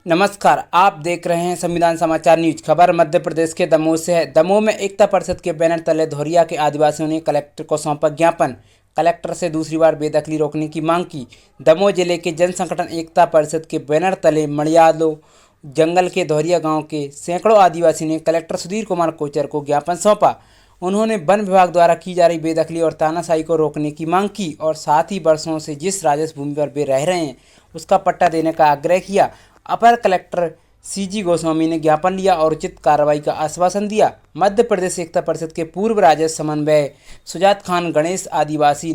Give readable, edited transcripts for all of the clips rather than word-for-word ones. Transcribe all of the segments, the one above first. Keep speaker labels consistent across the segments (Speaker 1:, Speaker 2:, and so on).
Speaker 1: नमस्कार, आप देख रहे हैं संविधान समाचार न्यूज। खबर मध्य प्रदेश के दमोह से है। दमोह में एकता परिषद के बैनर तले धोरिया के आदिवासियों ने कलेक्टर को सौंपा ज्ञापन। कलेक्टर से दूसरी बार बेदखली रोकने की मांग की। दमोह जिले के जन संगठन एकता परिषद के बैनर तले मड़ियालो जंगल के धोरिया गांव के सैकड़ों आदिवासियों ने कलेक्टर सुधीर कुमार कोचर को ज्ञापन सौंपा। उन्होंने वन विभाग द्वारा की जा रही बेदखली और तानाशाही को रोकने की मांग की और साथ ही वर्षों से जिस राजस्व भूमि पर वे रह रहे हैं उसका पट्टा देने का आग्रह किया। अपर कलेक्टर सीजी गोस्वामी ने ज्ञापन लिया और उचित कार्रवाई का आश्वासन दिया। मध्य प्रदेश एकता परिषद के पूर्व राजस्व समन्वय सुजात खान, गणेश आदिवासी,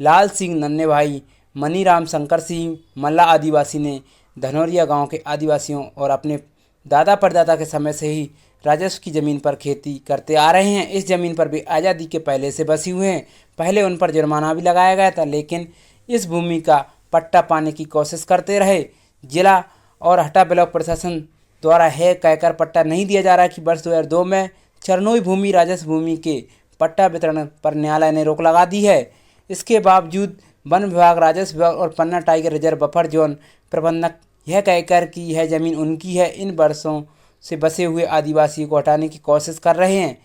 Speaker 1: लाल सिंह नन्हे भाई, मनीराम शंकर सिंह मल्ला आदिवासी ने धनौरिया गांव के आदिवासियों और अपने दादा परदादा के समय से ही राजस्व की ज़मीन पर खेती करते आ रहे हैं। इस ज़मीन पर भी आज़ादी के पहले से बसी हुए हैं। पहले उन पर जुर्माना भी लगाया गया था, लेकिन इस भूमि का पट्टा पाने की कोशिश करते रहे। जिला और हटा ब्लॉक प्रशासन द्वारा है कहकर पट्टा नहीं दिया जा रहा कि वर्ष 2002 में चरनोई भूमि राजस्व भूमि के पट्टा वितरण पर न्यायालय ने रोक लगा दी है। इसके बावजूद वन विभाग, राजस्व विभाग और पन्ना टाइगर रिजर्व बफर जोन प्रबंधक यह कहकर कि यह ज़मीन उनकी है, इन वर्षों से बसे हुए आदिवासियों को हटाने की कोशिश कर रहे हैं।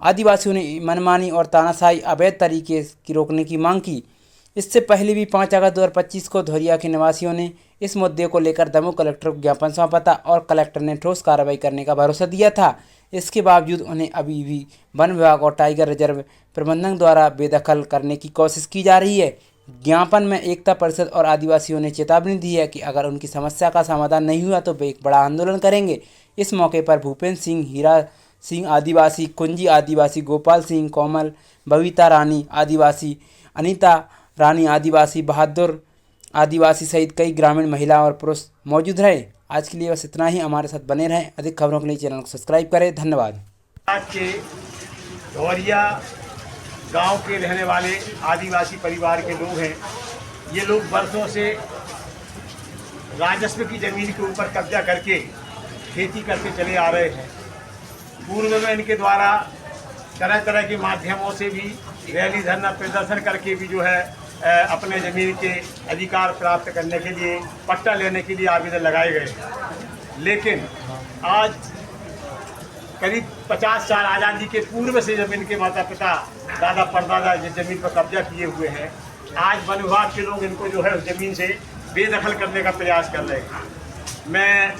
Speaker 1: आदिवासियों ने मनमानी और तानाशाही अवैध तरीके की रोकने की मांग की। इससे पहले भी 5 अगस्त 2025 को धोरिया के निवासियों ने इस मुद्दे को लेकर दमोह कलेक्टर को ज्ञापन सौंपा था और कलेक्टर ने ठोस कार्रवाई करने का भरोसा दिया था। इसके बावजूद उन्हें अभी भी वन विभाग और टाइगर रिजर्व प्रबंधन द्वारा बेदखल करने की कोशिश की जा रही है। ज्ञापन में एकता परिषद और आदिवासियों ने चेतावनी दी है कि अगर उनकी समस्या का समाधान नहीं हुआ तो वे एक बड़ा आंदोलन करेंगे। इस मौके पर भूपेंद्र सिंह, हीरा सिंह आदिवासी, कुंजी आदिवासी, गोपाल सिंह, कोमल, बबीता रानी आदिवासी, अनीता रानी आदिवासी, बहादुर आदिवासी सहित कई ग्रामीण महिला और पुरुष मौजूद रहे। आज के लिए बस इतना ही। हमारे साथ बने रहें। अधिक खबरों के लिए चैनल को सब्सक्राइब करें। धन्यवाद।
Speaker 2: आज के धोरिया गांव के रहने वाले आदिवासी परिवार के लोग हैं। ये लोग वर्षों से राजस्व की ज़मीन के ऊपर कब्जा करके खेती करते चले आ रहे हैं। पूर्व में इनके द्वारा तरह तरह के माध्यमों से भी रैली, धरना प्रदर्शन करके भी जो है अपने ज़मीन के अधिकार प्राप्त करने के लिए, पट्टा लेने के लिए आवेदन लगाए गए। लेकिन आज करीब 50 साल आज़ादी के पूर्व से जब इनके माता पिता, दादा परदादा जिस ज़मीन पर कब्जा किए हुए हैं, आज वन विभाग के लोग इनको जो है उस ज़मीन से बेदखल करने का प्रयास कर रहे हैं। मैं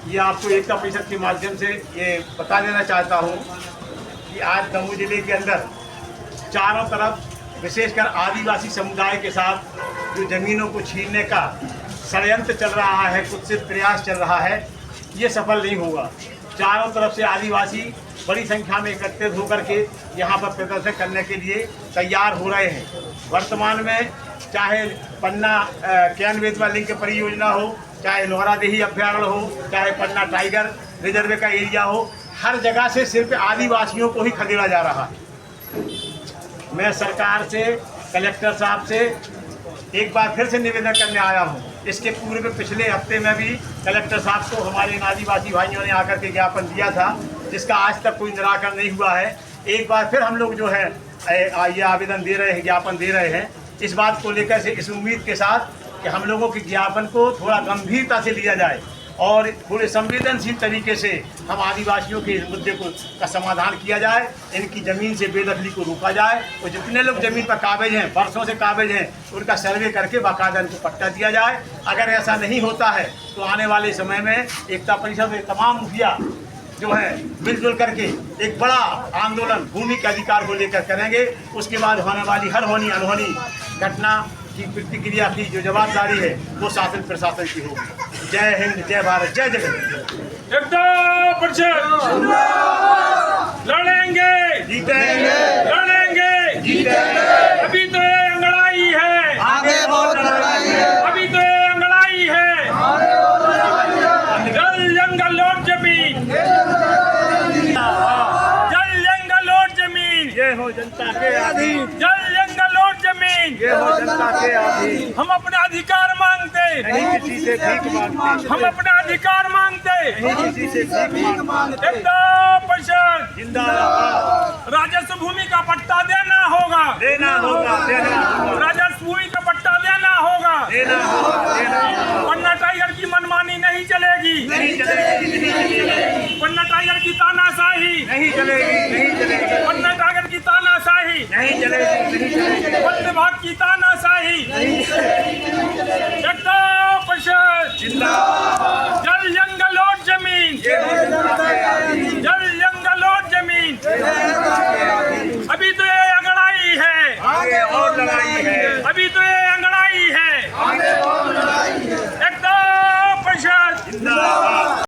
Speaker 2: ये आपको एकता परिषद के माध्यम से ये बता देना चाहता हूँ कि आज दमोह जिले के अंदर चारों तरफ विशेषकर आदिवासी समुदाय के साथ जो ज़मीनों को छीनने का षड्यंत्र चल रहा है, कुत्सित प्रयास चल रहा है, ये सफल नहीं होगा। चारों तरफ से आदिवासी बड़ी संख्या में एकत्रित होकर के यहाँ पर प्रदर्शन करने के लिए तैयार हो रहे हैं। वर्तमान में चाहे पन्ना कैन बेतवा लिंक परियोजना हो, चाहे लोहरादेही अभ्यारण्य हो, चाहे पन्ना टाइगर रिजर्व का एरिया हो, हर जगह से सिर्फ आदिवासियों को ही खदेड़ा जा रहा है। मैं सरकार से, कलेक्टर साहब से एक बार फिर से निवेदन करने आया हूँ। इसके पूर्व पिछले हफ्ते में भी कलेक्टर साहब को हमारे इन आदिवासी भाइयों ने आकर के ज्ञापन दिया था, जिसका आज तक कोई निराकरण नहीं हुआ है। एक बार फिर हम लोग जो है ये आवेदन दे रहे हैं, ज्ञापन दे रहे हैं, इस बात को लेकर से, इस उम्मीद के साथ कि हम लोगों के ज्ञापन को थोड़ा गंभीरता से लिया जाए और थोड़े संवेदनशील तरीके से हम आदिवासियों के इस मुद्दे का समाधान किया जाए, इनकी ज़मीन से बेदखली को रोका जाए और जितने लोग ज़मीन पर काबिज हैं, वर्षों से काबिज हैं, उनका सर्वे करके बाकायदा इनको पट्टा दिया जाए। अगर ऐसा नहीं होता है तो आने वाले समय में एकता परिषद के तमाम मुखिया जो है मिलजुल करके एक बड़ा आंदोलन भूमि के अधिकार को लेकर करेंगे। उसके बाद होने वाली हर होनी अनहोनी घटना की प्रतिक्रिया की जो जवाबदारी है वो शासन प्रशासन की होगी। जय हिंद, जय भारत, जय जगत।
Speaker 3: एकता परिषद लड़ेंगे,
Speaker 2: जीतेंगे,
Speaker 3: लड़ेंगे,
Speaker 2: जीतेंगे।
Speaker 3: अभी तो ये लड़ाई है,
Speaker 2: आगे बहुत लड़ाई है,
Speaker 3: अभी तो ये लड़ाई है।
Speaker 2: आगे बहुत लड़ाई है।
Speaker 3: जल जंगल और जमीन, जल जंगल और जमीन,
Speaker 2: ये हो जनता के अधीन,
Speaker 3: जल जंगल और जमीन,
Speaker 2: ये हो जनता के अधीन।
Speaker 3: हम अपना अधिकार मांगते,
Speaker 2: नहीं किसी से भीख मांगते,
Speaker 3: हम अपना अधिकार मांगते।
Speaker 2: नहीं किसी से भीख मांगते।
Speaker 3: एकता परिषद
Speaker 2: जिंदाबाद।
Speaker 3: राजस्व भूमि का पट्टा देना होगा,
Speaker 2: देना होगा, देना होगा,
Speaker 3: राजस्व भूमि का पट्टा देना होगा,
Speaker 2: देना होगा, देना होगा।
Speaker 3: पन्ना टाइगर की मनमानी नहीं नहीं चलेगी,
Speaker 2: नहीं चलेगी, नहीं चलेगी,
Speaker 3: पन्ना टाइगर की तानाशाही,
Speaker 2: नहीं चलेगी, नहीं चलेगी,
Speaker 3: पन्ना टाइगर की तानाशाही,
Speaker 2: नहीं चलेगी, नहीं चलेगी,
Speaker 3: वन विभाग की तानाशाही,
Speaker 2: नहीं चलेगी,
Speaker 3: जिंदाबाद परिषद,
Speaker 2: जिंदाबाद